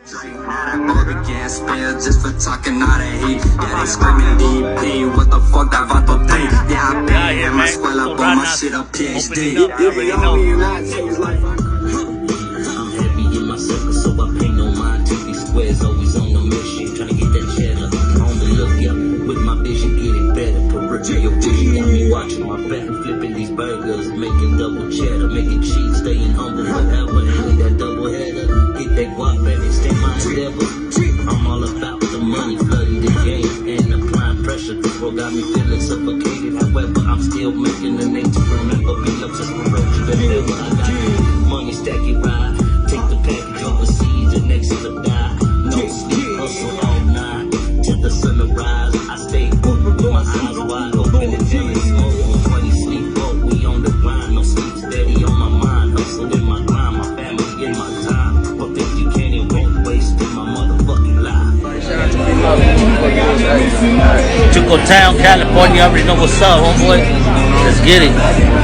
All the gas bill just for talking all that heat. Yeah, they screaming DP. What the fuck that vato think? Yeah, I been in my escuela, but my shit a PhD. I'm happy in my circle, so I pay no mind to these squares. Always on the mission, trying to get that cheddar. On the lookout with my vision, get it better. Peripheral vision got me watching my back, flipping these burgers, making double cheddar, making cheese, staying humble forever. Need that double header, get that guap and extend my endeavor. I'm all about the money, flooding the game and applying pressure. This world got me feeling suffocated. However, I'm still making the name to remember. Be up just for roaches, whenever I got money, stack it right. Take the package overseas, the next to die. No sleep, hustle all night till the sunrise. I stay open with my eyes wide open and feeling smoke. 20 sleep, but we on the grind. No sleep, steady on my mind. Hustle in my grind, my family in my time. But if you can't, it won't waste in my motherfucking life. Chico Town, California. I already know what's up, homeboy. Let's get it.